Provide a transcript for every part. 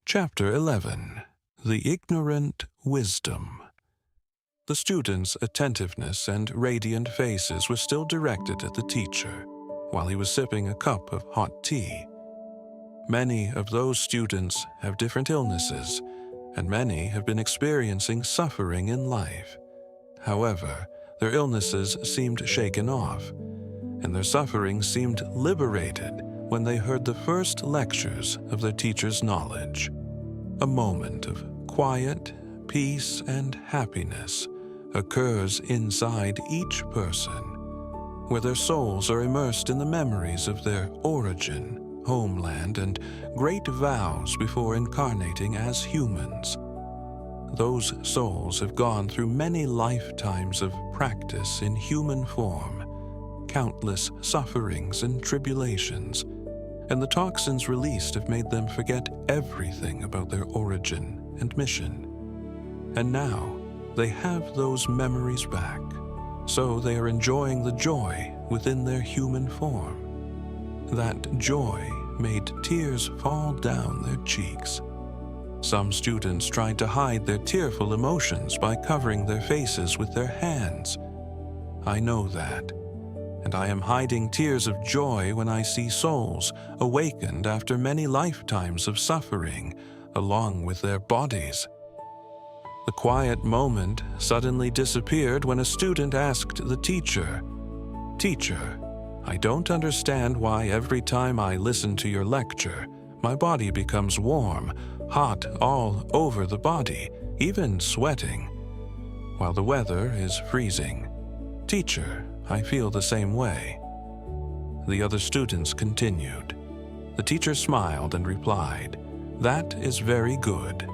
Chapter 11. The Ignorant Wisdom. The students' attentiveness and radiant faces were still directed at the teacher, while he was sipping a cup of hot tea. Many of those students have different illnesses, and many have been experiencing suffering in life. However, their illnesses seemed shaken off, and their suffering seemed liberated when they heard the first lectures of their teacher's knowledge. A moment of quiet, peace, and happiness occurs inside each person, where their souls are immersed in the memories of their origin, homeland, and great vows before incarnating as humans. Those souls have gone through many lifetimes of practice in human form, countless sufferings and tribulations, and the toxins released have made them forget everything about their origin and mission. And now, they have those memories back, so they are enjoying the joy within their human form. That joy made tears fall down their cheeks. Some students tried to hide their tearful emotions by covering their faces with their hands. I know that. And I am hiding tears of joy when I see souls awakened after many lifetimes of suffering, along with their bodies. The quiet moment suddenly disappeared when a student asked the teacher, "Teacher, I don't understand why every time I listen to your lecture, my body becomes warm, hot all over the body, even sweating, while the weather is freezing. Teacher, I feel the same way." The other students continued. The teacher smiled and replied, "That is very good.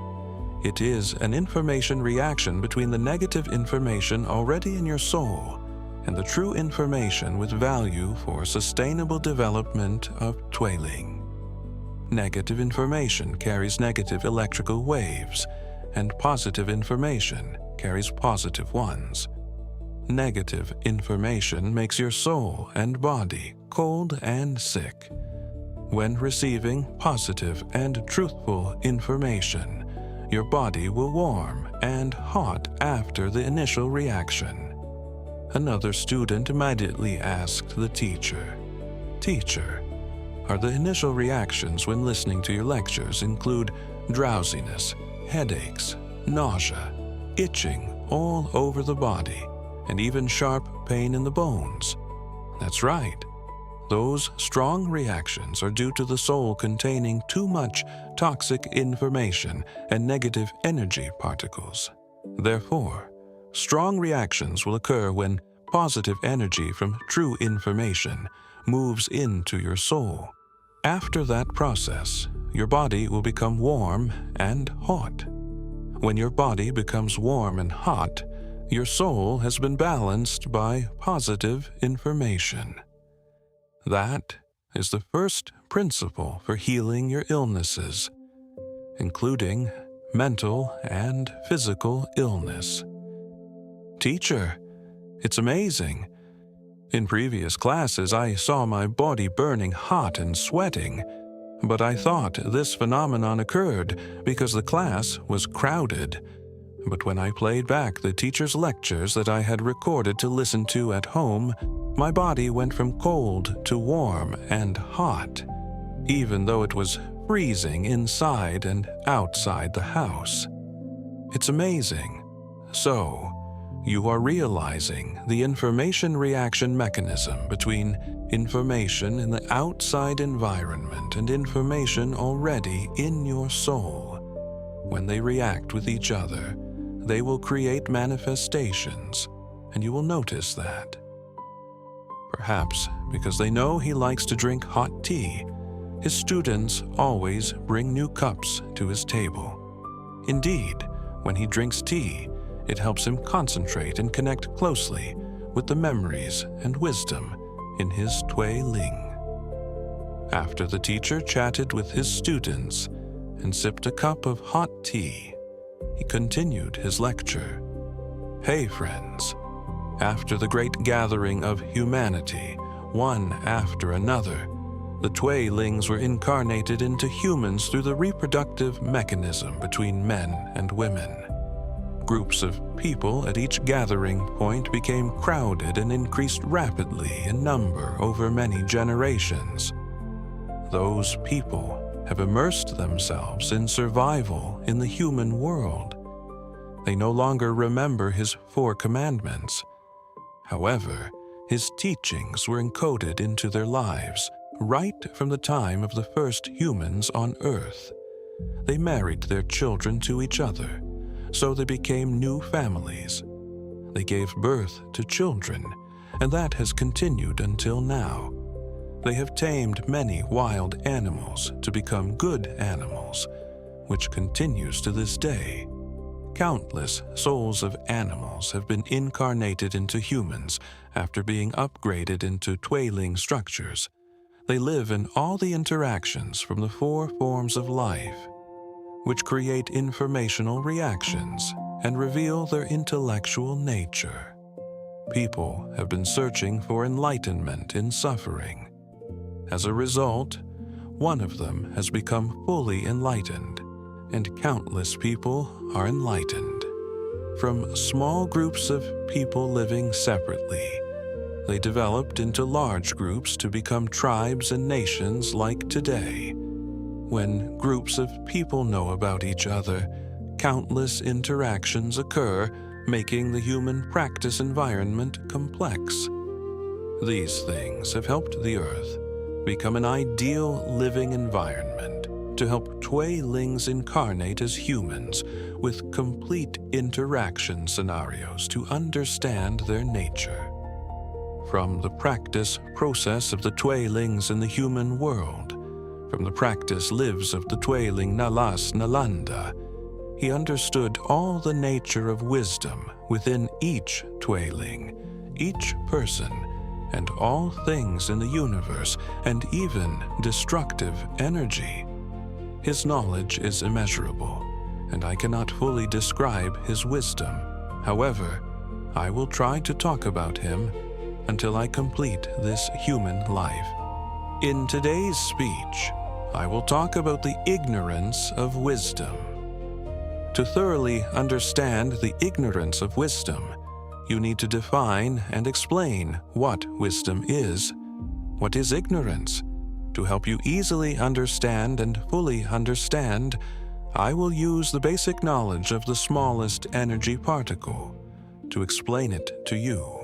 It is an information reaction between the negative information already in your soul and the true information with value for sustainable development of Tweiling. Negative information carries negative electrical waves, and positive information carries positive ones. Negative information makes your soul and body cold and sick. When receiving positive and truthful information, your body will warm and hot after the initial reaction." Another student immediately asked the teacher, "Teacher, are the initial reactions when listening to your lectures include drowsiness, headaches, nausea, itching all over the body, and even sharp pain in the bones?" "That's right. Those strong reactions are due to the soul containing too much toxic information and negative energy particles. Therefore, strong reactions will occur when positive energy from true information moves into your soul. After that process, your body will become warm and hot. When your body becomes warm and hot, your soul has been balanced by positive information. That is the first principle for healing your illnesses, including mental and physical illness." "Teacher, it's amazing. In previous classes, I saw my body burning hot and sweating, but I thought this phenomenon occurred because the class was crowded. But when I played back the teacher's lectures that I had recorded to listen to at home, my body went from cold to warm and hot, even though it was freezing inside and outside the house. It's amazing. So, you are realizing the information reaction mechanism between information in the outside environment and information already in your soul. When they react with each other, they will create manifestations, and you will notice that. Perhaps because they know he likes to drink hot tea, his students always bring new cups to his table. Indeed, when he drinks tea, it helps him concentrate and connect closely with the memories and wisdom in his Tweiling. After the teacher chatted with his students and sipped a cup of hot tea, he continued his lecture. "Hey friends, after the great gathering of humanity, one after another, The Twailings were incarnated into humans through the reproductive mechanism between men and women. Groups of people at each gathering point became crowded and increased rapidly in number over many generations. Those people have immersed themselves in survival in the human world. They no longer remember his 4 commandments. However, his teachings were encoded into their lives right from the time of the first humans on Earth. They married their children to each other, so they became new families. They gave birth to children, and that has continued until now. They have tamed many wild animals to become good animals, which continues to this day. Countless souls of animals have been incarnated into humans after being upgraded into Twailing structures. They live in all the interactions from the 4 forms of life, which create informational reactions and reveal their intellectual nature. People have been searching for enlightenment in suffering. As a result, one of them has become fully enlightened, and countless people are enlightened. From small groups of people living separately, they developed into large groups to become tribes and nations like today. When groups of people know about each other, countless interactions occur, making the human practice environment complex. These things have helped the Earth become an ideal living environment to help Twailings incarnate as humans with complete interaction scenarios to understand their nature. From the practice process of the Twailings in the human world, from the practice lives of the Twailing Nalanda, he understood all the nature of wisdom within each Twailing, each person, and all things in the universe, and even destructive energy. His knowledge is immeasurable, and I cannot fully describe his wisdom. However, I will try to talk about him until I complete this human life. In today's speech, I will talk about the ignorance of wisdom. To thoroughly understand the ignorance of wisdom, you need to define and explain what wisdom is. What is ignorance? To help you easily understand and fully understand, I will use the basic knowledge of the smallest energy particle to explain it to you.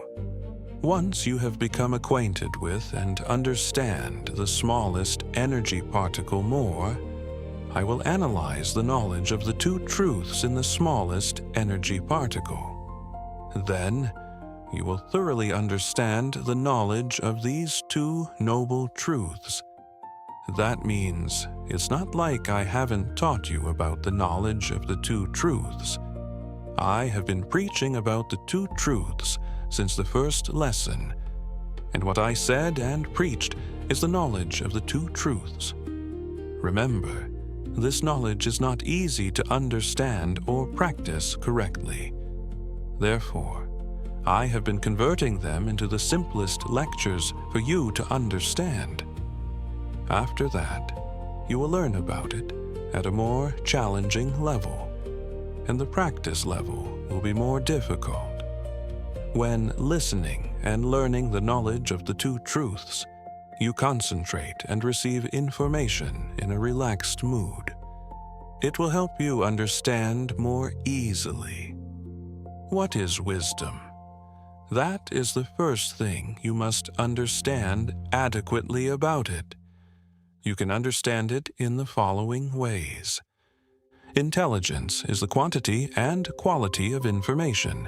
Once you have become acquainted with and understand the smallest energy particle more, I will analyze the knowledge of the 2 truths in the smallest energy particle. Then, you will thoroughly understand the knowledge of these 2 noble truths. That means it's not like I haven't taught you about the knowledge of the 2 truths. I have been preaching about the 2 truths since the first lesson, and what I said and preached is the knowledge of the 2 truths. Remember, this knowledge is not easy to understand or practice correctly. Therefore, I have been converting them into the simplest lectures for you to understand. After that, you will learn about it at a more challenging level, and the practice level will be more difficult. When listening and learning the knowledge of the 2 truths, you concentrate and receive information in a relaxed mood. It will help you understand more easily. What is wisdom? That is the first thing you must understand adequately about it. You can understand it in the following ways. Intelligence is the quantity and quality of information.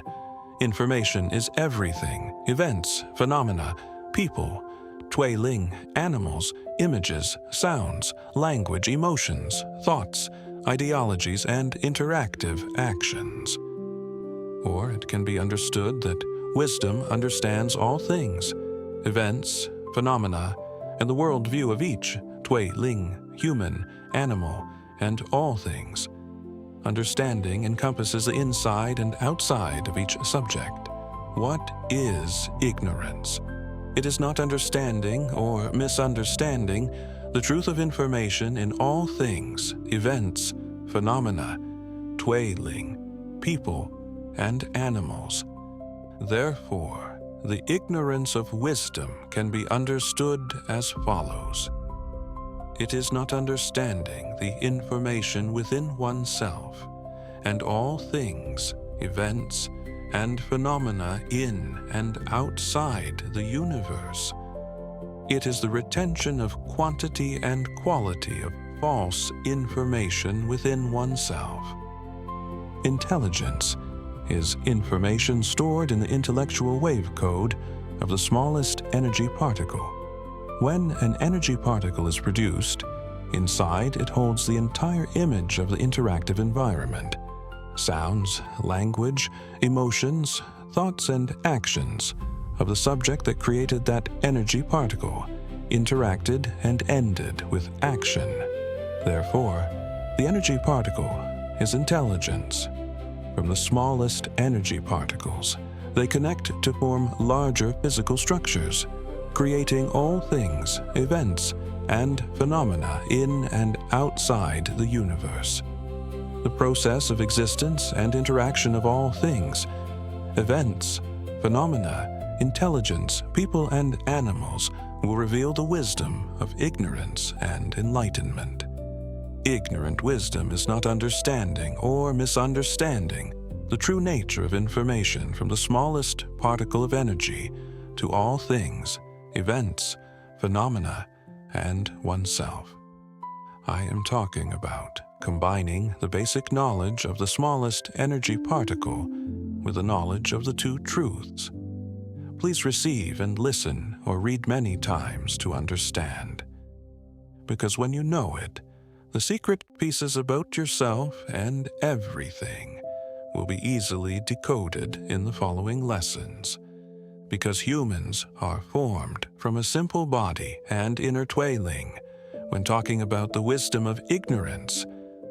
Information is everything: events, phenomena, people, Twailing, animals, images, sounds, language, emotions, thoughts, ideologies, and interactive actions. Or it can be understood that wisdom understands all things: events, phenomena, and the worldview of each Twailing, human, animal, and all things. Understanding encompasses the inside and outside of each subject. What is ignorance? It is not understanding or misunderstanding the truth of information in all things, events, phenomena, twailing, people, and animals. Therefore, the ignorance of wisdom can be understood as follows. It is not understanding the information within oneself and all things, events, and phenomena in and outside the universe. It is the retention of quantity and quality of false information within oneself. Intelligence is information stored in the intellectual wave code of the smallest energy particle. When an energy particle is produced, inside it holds the entire image of the interactive environment. Sounds, language, emotions, thoughts, and actions of the subject that created that energy particle, interacted and ended with action. Therefore, the energy particle is intelligence. From the smallest energy particles, they connect to form larger physical structures, creating all things, events, and phenomena in and outside the universe. The process of existence and interaction of all things, events, phenomena, intelligence, people, and animals will reveal the wisdom of ignorance and enlightenment. Ignorant wisdom is not understanding or misunderstanding the true nature of information from the smallest particle of energy to all things, events, phenomena, and oneself. I am talking about combining the basic knowledge of the smallest energy particle with the knowledge of the two truths. Please receive and listen or read many times to understand. Because when you know it, the secret pieces about yourself and everything will be easily decoded in the following lessons. Because humans are formed from a simple body and inner twailing, when talking about the wisdom of ignorance,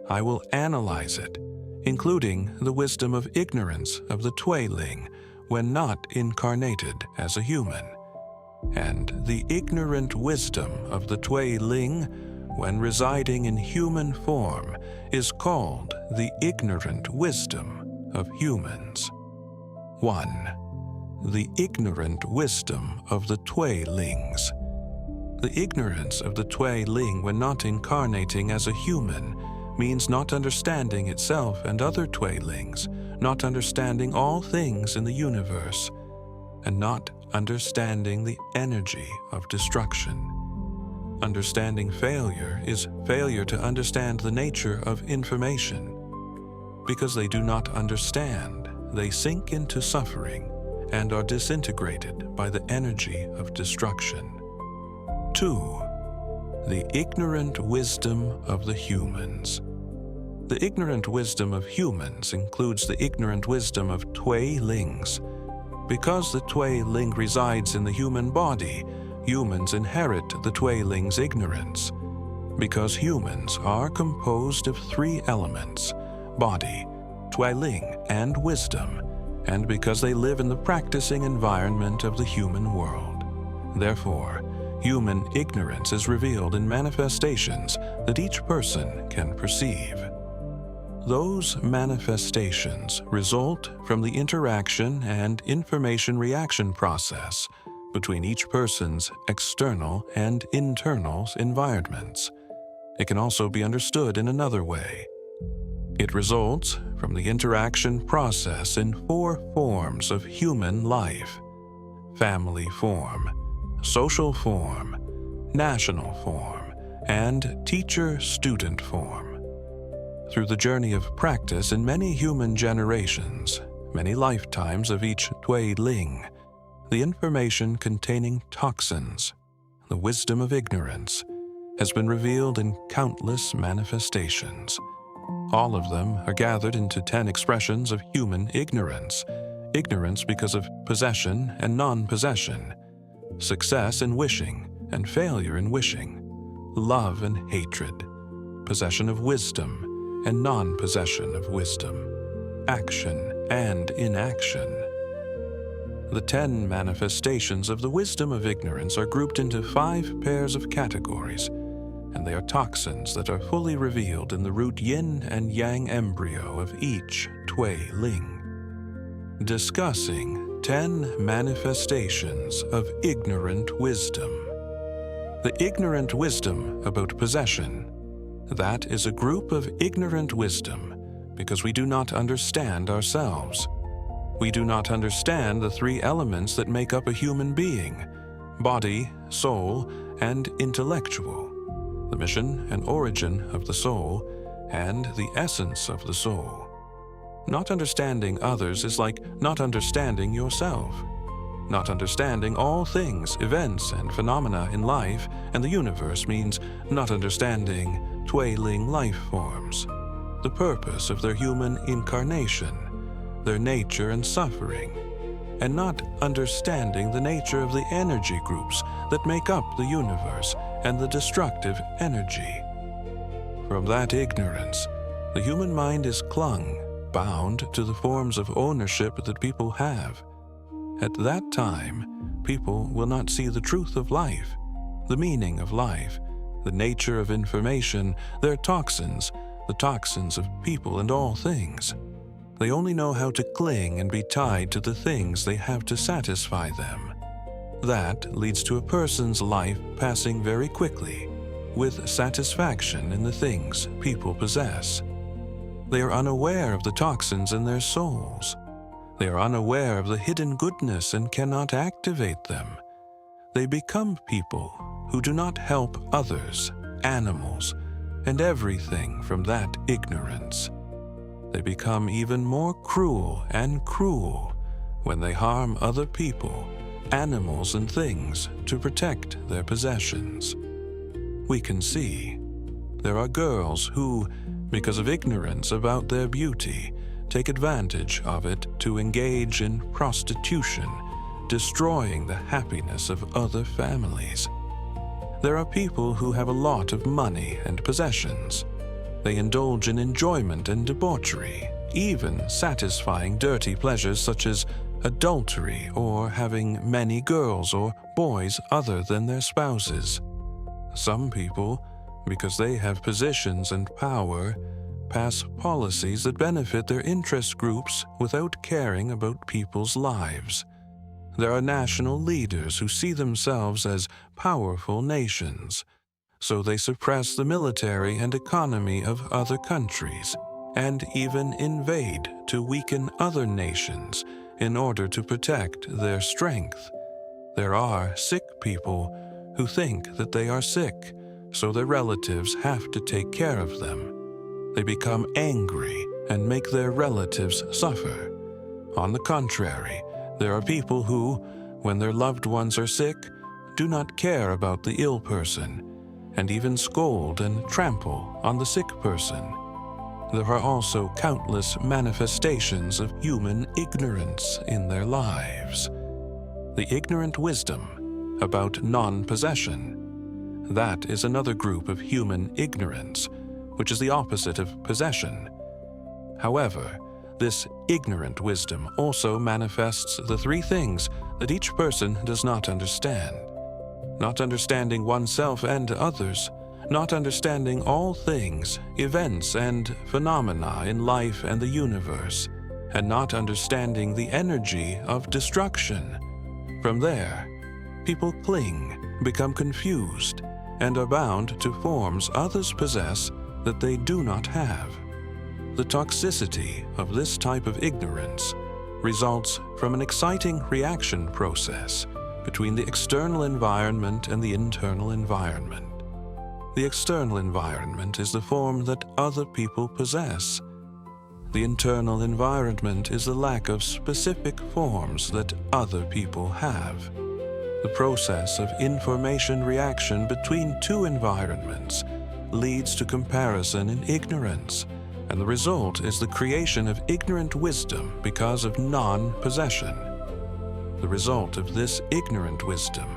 I will analyze it, including the wisdom of ignorance of the twailing when not incarnated as a human, and the ignorant wisdom of the twailing when residing in human form is called the ignorant wisdom of humans. 1. The ignorant wisdom of the twailings. The ignorance of the twailing when not incarnating as a human means not understanding itself and other twailings, not understanding all things in the universe, and not understanding the energy of destruction. Understanding failure is failure to understand the nature of information. Because they do not understand, they sink into suffering and are disintegrated by the energy of destruction. 2. The ignorant wisdom of the humans. The ignorant wisdom of humans includes the ignorant wisdom of twailings. Because the twailing resides in the human body, humans inherit the twailing's ignorance. Because humans are composed of 3 elements, body, twailing, and wisdom, and because they live in the practicing environment of the human world. Therefore, human ignorance is revealed in manifestations that each person can perceive. Those manifestations result from the interaction and information reaction process between each person's external and internal environments. It can also be understood in another way. It results from the interaction process in 4 forms of human life: family form, social form, national form, and teacher-student form. Through the journey of practice in many human generations, many lifetimes of each twailing, the information containing toxins, the wisdom of ignorance, has been revealed in countless manifestations. All of them are gathered into 10 expressions of human ignorance: ignorance because of possession and non-possession, success in wishing and failure in wishing, love and hatred, possession of wisdom and non-possession of wisdom, action and inaction. The 10 manifestations of the wisdom of ignorance are grouped into 5 pairs of categories, and they are toxins that are fully revealed in the root yin and yang embryo of each Tui Ling. Discussing 10 manifestations of ignorant wisdom. The ignorant wisdom about possession. That is a group of ignorant wisdom because we do not understand ourselves. We do not understand the 3 elements that make up a human being: body, soul, and intellectual. The mission and origin of the soul, and the essence of the soul. Not understanding others is like not understanding yourself. Not understanding all things, events, and phenomena in life and the universe means not understanding Tui Ling life forms, the purpose of their human incarnation, their nature and suffering, and not understanding the nature of the energy groups that make up the universe and the destructive energy. From that ignorance, the human mind is bound to the forms of ownership that people have. At that time, people will not see the truth of life, the meaning of life, the nature of information, their toxins, the toxins of people and all things. They only know how to cling and be tied to the things they have to satisfy them. That leads to a person's life passing very quickly, with satisfaction in the things people possess. They are unaware of the toxins in their souls. They are unaware of the hidden goodness and cannot activate them. They become people who do not help others, animals, and everything from that ignorance. They become even more cruel and cruel when they harm other people, animals, and things to protect their possessions. We can see there are girls who, because of ignorance about their beauty, take advantage of it to engage in prostitution, destroying the happiness of other families. There are people who have a lot of money and possessions. They indulge in enjoyment and debauchery, even satisfying dirty pleasures such as adultery or having many girls or boys other than their spouses. Some people, because they have positions and power, pass policies that benefit their interest groups without caring about people's lives. There are national leaders who see themselves as powerful nations, so they suppress the military and economy of other countries, and even invade to weaken other nations in order to protect their strength. There are sick people who think that they are sick, so their relatives have to take care of them. They become angry and make their relatives suffer. On the contrary, there are people who, when their loved ones are sick, do not care about the ill person, and even scold and trample on the sick person. There are also countless manifestations of human ignorance in their lives. The ignorant wisdom about non-possession. That is another group of human ignorance, which is the opposite of possession. However, this ignorant wisdom also manifests the 3 things that each person does not understand. Not understanding oneself and others, not understanding all things, events, and phenomena in life and the universe, and not understanding the energy of destruction. From there, people cling, become confused, and are bound to forms others possess that they do not have. The toxicity of this type of ignorance results from an exciting reaction process between the external environment and the internal environment. The external environment is the form that other people possess. The internal environment is the lack of specific forms that other people have. The process of information reaction between 2 environments leads to comparison in ignorance, and the result is the creation of ignorant wisdom because of non-possession. The result of this ignorant wisdom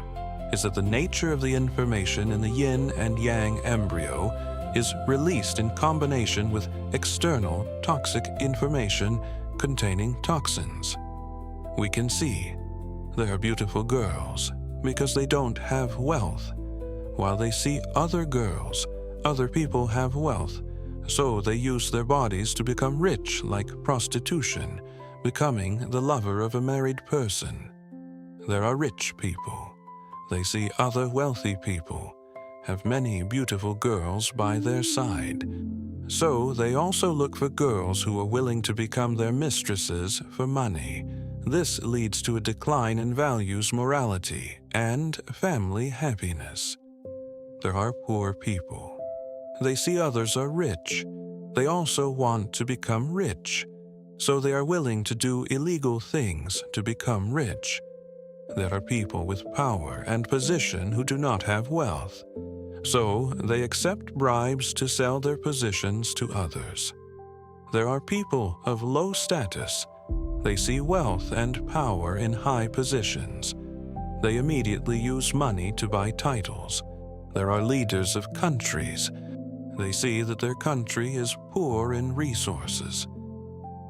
is that the nature of the information in the yin and yang embryo is released in combination with external toxic information containing toxins. We can see They are beautiful girls because they don't have wealth, while they see other girls, other people have wealth, so they use their bodies to become rich like prostitution, becoming the lover of a married person. There are rich people. They see other wealthy people, have many beautiful girls by their side. So they also look for girls who are willing to become their mistresses for money. This leads to a decline in values, morality, and family happiness. There are poor people. They see others are rich. They also want to become rich, so they are willing to do illegal things to become rich. There are people with power and position who do not have wealth, so they accept bribes to sell their positions to others. There are people of low status. They see wealth and power in high positions. They immediately use money to buy titles. There are leaders of countries. They see that their country is poor in resources.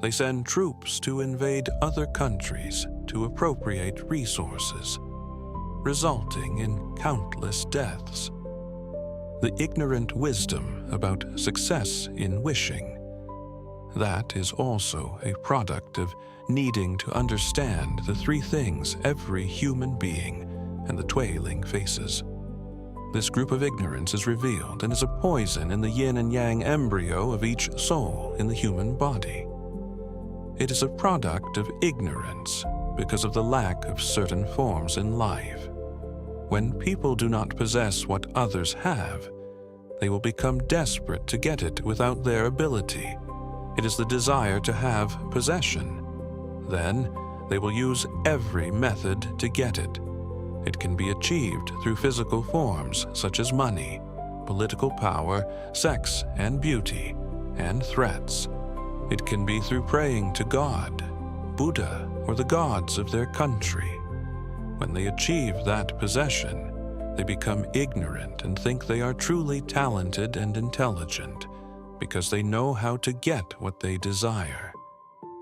They send troops to invade other countries to appropriate resources, resulting in countless deaths. The ignorant wisdom about success in wishing. That is also a product of needing to understand the three things every human being and the twailing faces. This group of ignorance is revealed and is a poison in the yin and yang embryo of each soul in the human body. It is a product of ignorance because of the lack of certain forms in life. When people do not possess what others have, they will become desperate to get it without their ability. It is the desire to have possession. Then they will use every method to get it. It can be achieved through physical forms such as money, political power, sex and beauty, and threats. It can be through praying to God, Buddha, or the gods of their country. When they achieve that possession, they become ignorant and think they are truly talented and intelligent because they know how to get what they desire.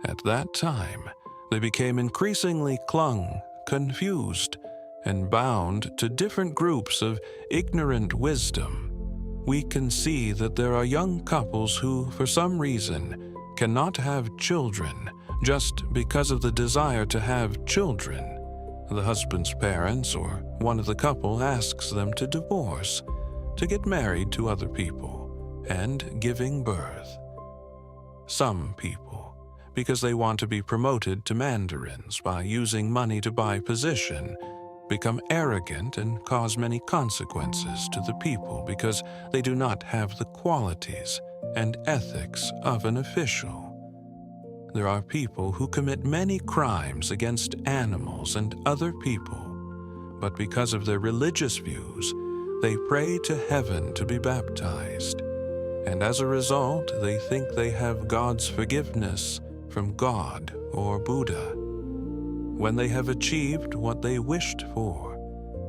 At that time, they became increasingly clung, confused, and bound to different groups of ignorant wisdom. We can see that there are young couples who, for some reason, cannot have children just because of the desire to have children. The husband's parents or one of the couple asks them to divorce, to get married to other people, and giving birth. Some people, because they want to be promoted to mandarins by using money to buy position, become arrogant and cause many consequences to the people because they do not have the qualities and ethics of an official. There are people who commit many crimes against animals and other people, but because of their religious views, they pray to heaven to be baptized, and as a result, they think they have God's forgiveness from God or Buddha. When they have achieved what they wished for,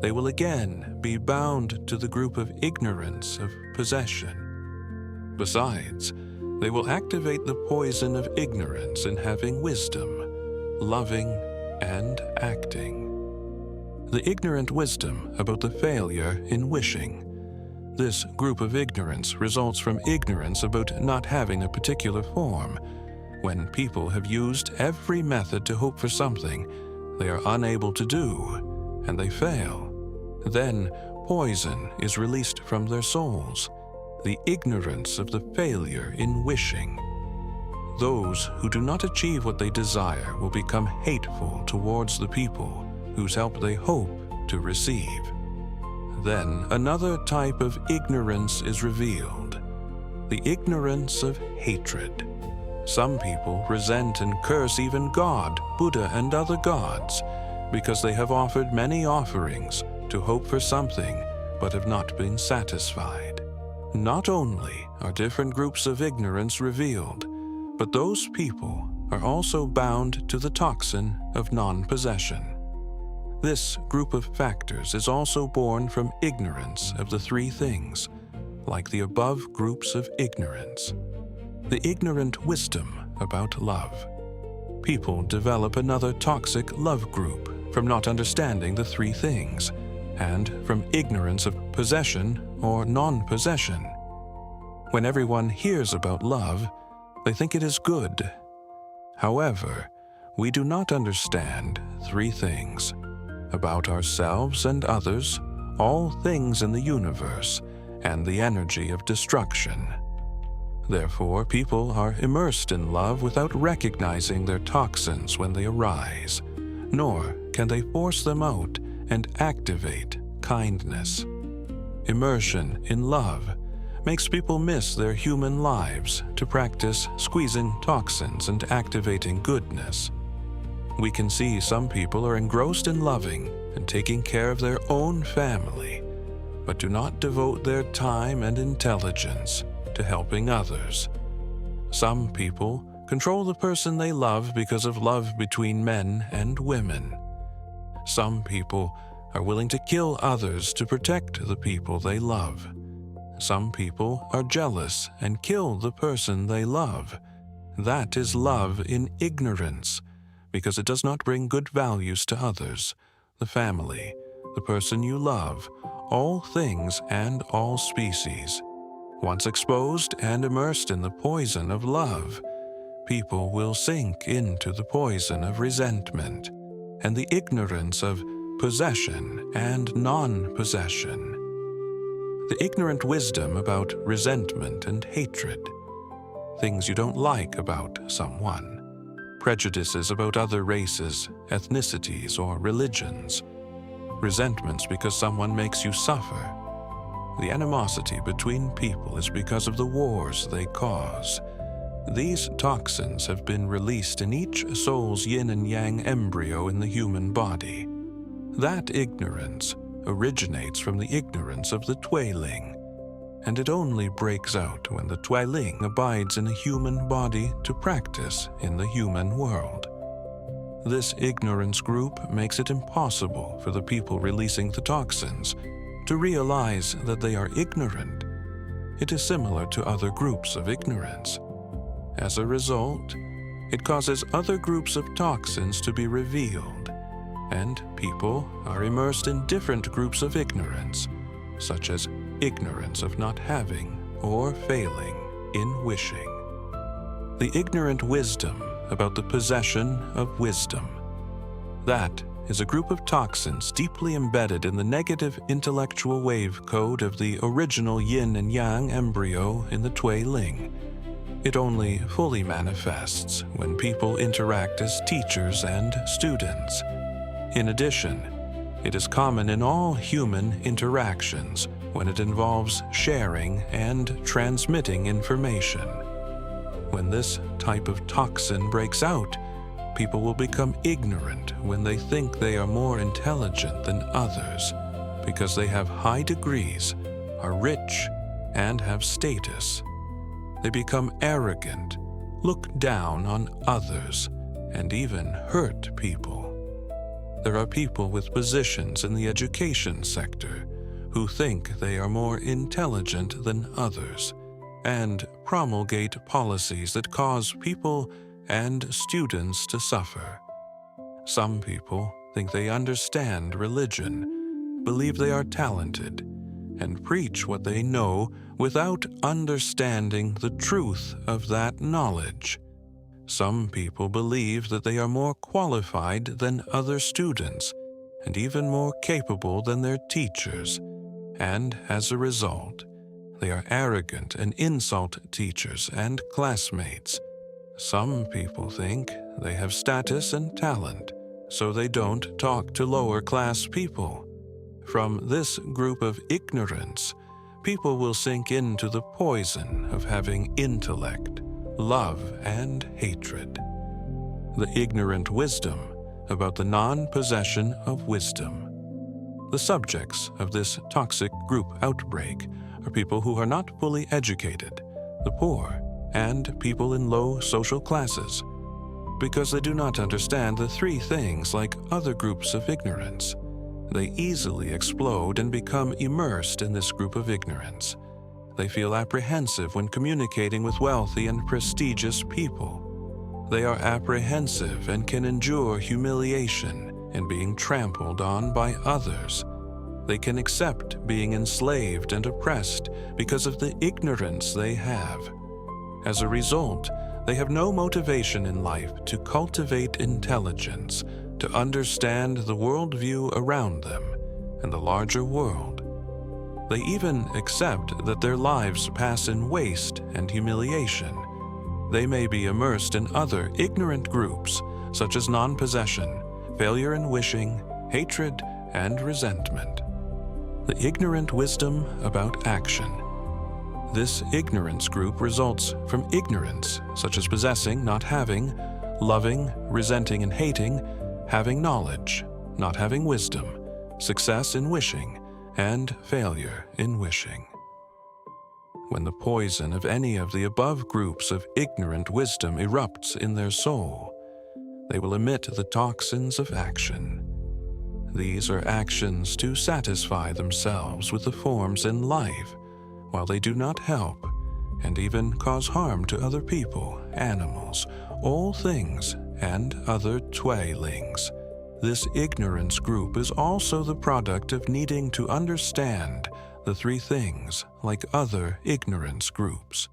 they will again be bound to the group of ignorance of possession. Besides, they will activate the poison of ignorance in having wisdom, loving, and acting. The ignorant wisdom about the failure in wishing. This group of ignorance results from ignorance about not having a particular form. When people have used every method to hope for something they are unable to do, and they fail, then poison is released from their souls, the ignorance of the failure in wishing. Those who do not achieve what they desire will become hateful towards the people whose help they hope to receive. Then another type of ignorance is revealed, the ignorance of hatred. Some people resent and curse even God, Buddha, and other gods because they have offered many offerings to hope for something but have not been satisfied. Not only are different groups of ignorance revealed, but those people are also bound to the toxin of non-possession. This group of factors is also born from ignorance of the three things, like the above groups of ignorance. The ignorant wisdom about love. people develop another toxic love group from not understanding the three things, and from ignorance of possession or non-possession. When everyone hears about love, they think it is good. However, we do not understand three things: about ourselves and others, all things in the universe, and the energy of destruction. Therefore, people are immersed in love without recognizing their toxins when they arise, nor can they force them out and activate kindness. Immersion in love makes people miss their human lives to practice squeezing toxins and activating goodness. We can see some people are engrossed in loving and taking care of their own family, but do not devote their time and intelligence to helping others. Some people control the person they love because of love between men and women. Some people are willing to kill others to protect the people they love. Some people are jealous and kill the person they love. That is love in ignorance, because it does not bring good values to others, the family, the person you love, all things and all species. Once exposed and immersed in the poison of love, people will sink into the poison of resentment and the ignorance of possession and non-possession. The ignorant wisdom about resentment and hatred, things you don't like about someone, prejudices about other races, ethnicities, or religions, resentments because someone makes you suffer. The animosity between people is because of the wars they cause. These toxins have been released in each soul's yin and yang embryo in the human body. That ignorance originates from the ignorance of the Twiling, and it only breaks out when the Twiling abides in a human body to practice in the human world. This ignorance group makes it impossible for the people releasing the toxins to realize that they are ignorant. It is similar to other groups of ignorance. As a result, it causes other groups of toxins to be revealed, and people are immersed in different groups of ignorance, such as ignorance of not having or failing in wishing. The ignorant wisdom about the possession of wisdom. That is a group of toxins deeply embedded in the negative intellectual wave code of the original yin and yang embryo in the Twiling. It only fully manifests when people interact as teachers and students. In addition, it is common in all human interactions when it involves sharing and transmitting information. When this type of toxin breaks out, people will become ignorant when they think they are more intelligent than others because they have high degrees, are rich, and have status. They become arrogant, look down on others, and even hurt people. There are people with positions in the education sector who think they are more intelligent than others and promulgate policies that cause people and students to suffer. Some people think they understand religion, believe they are talented, and preach what they know without understanding the truth of that knowledge. Some people believe that they are more qualified than other students and even more capable than their teachers, and as a result, they are arrogant and insult teachers and classmates. Some people think they have status and talent, so they don't talk to lower-class people. From this group of ignorance, people will sink into the poison of having intellect, love, and hatred. The ignorant wisdom about the non-possession of wisdom. The subjects of this toxic group outbreak are people who are not fully educated, the poor, and people in low social classes, because they do not understand the three things like other groups of ignorance. They easily explode and become immersed in this group of ignorance. They feel apprehensive when communicating with wealthy and prestigious people. They are apprehensive and can endure humiliation and being trampled on by others. They can accept being enslaved and oppressed because of the ignorance they have. As a result, they have no motivation in life to cultivate intelligence, to understand the worldview around them and the larger world. They even accept that their lives pass in waste and humiliation. They may be immersed in other ignorant groups, such as non-possession, failure in wishing, hatred, and resentment. The ignorant wisdom about action. This ignorance group results from ignorance, such as possessing, not having, loving, resenting and hating, having knowledge, not having wisdom, success in wishing, and failure in wishing. When the poison of any of the above groups of ignorant wisdom erupts in their soul, they will emit the toxins of action. These are actions to satisfy themselves with the forms in life, while they do not help and even cause harm to other people, animals, all things, and other twailings. This ignorance group is also the product of needing to understand the three things like other ignorance groups.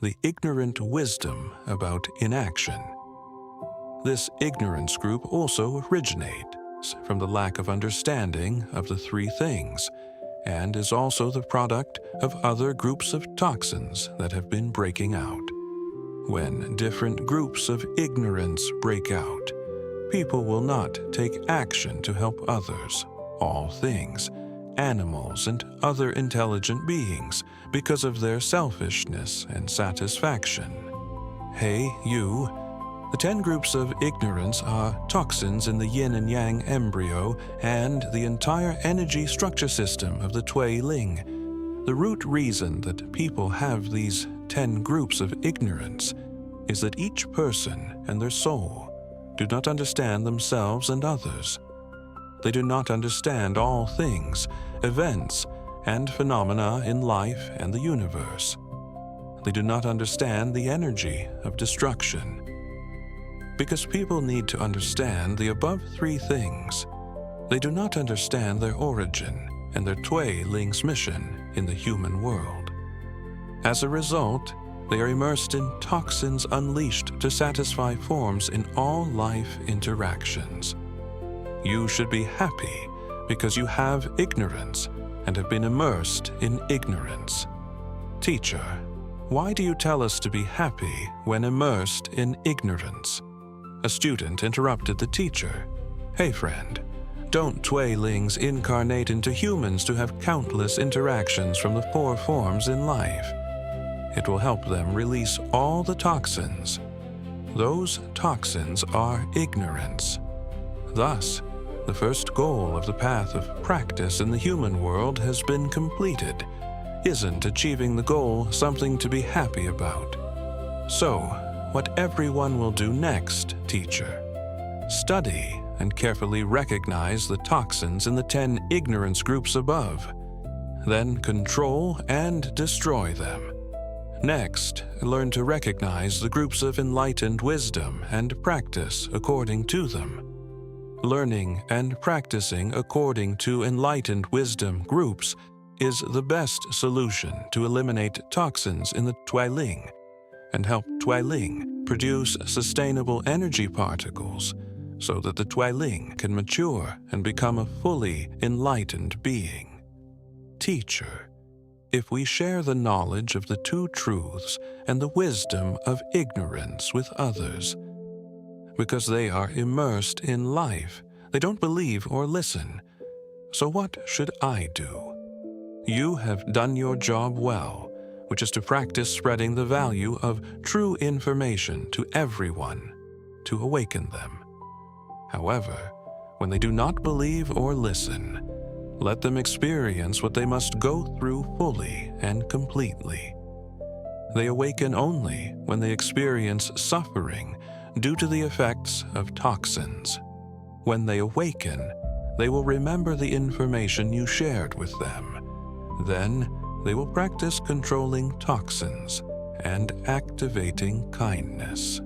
The ignorant wisdom about inaction. This ignorance group also originates from the lack of understanding of the three things, and is also the product of other groups of toxins that have been breaking out. When different groups of ignorance break out, people will not take action to help others, all things, animals, and other intelligent beings because of their selfishness and satisfaction. Hey, you! The 10 groups of ignorance are toxins in the yin and yang embryo and the entire energy structure system of the Tui Ling. The root reason that people have these 10 groups of ignorance is that each person and their soul do not understand themselves and others. They do not understand all things, events, and phenomena in life and the universe. They do not understand the energy of destruction. Because people need to understand the above three things, they do not understand their origin and their Tui Ling's mission in the human world. As a result, they are immersed in toxins unleashed to satisfy forms in all life interactions. You should be happy because you have ignorance and have been immersed in ignorance. Teacher, why do you tell us to be happy when immersed in ignorance? A student interrupted the teacher. Hey friend, don't Tui Lings incarnate into humans to have countless interactions from the 4 forms in life? It will help them release all the toxins. Those toxins are ignorance. Thus, the first goal of the path of practice in the human world has been completed. Isn't achieving the goal something to be happy about? So, what everyone will do next, teacher? Study and carefully recognize the toxins in the 10 ignorance groups above. Then control and destroy them. Next, learn to recognize the groups of enlightened wisdom and practice according to them. Learning and practicing according to enlightened wisdom groups is the best solution to eliminate toxins in the Tui Ling and help Tui Ling produce sustainable energy particles so that the Tui Ling can mature and become a fully enlightened being. Teacher, if we share the knowledge of the 2 truths and the wisdom of ignorance with others, because they are immersed in life, they don't believe or listen. So what should I do? You have done your job well, which is to practice spreading the value of true information to everyone, to awaken them. However, when they do not believe or listen, let them experience what they must go through fully and completely. They awaken only when they experience suffering due to the effects of toxins. When they awaken, they will remember the information you shared with them. Then, they will practice controlling toxins and activating kindness.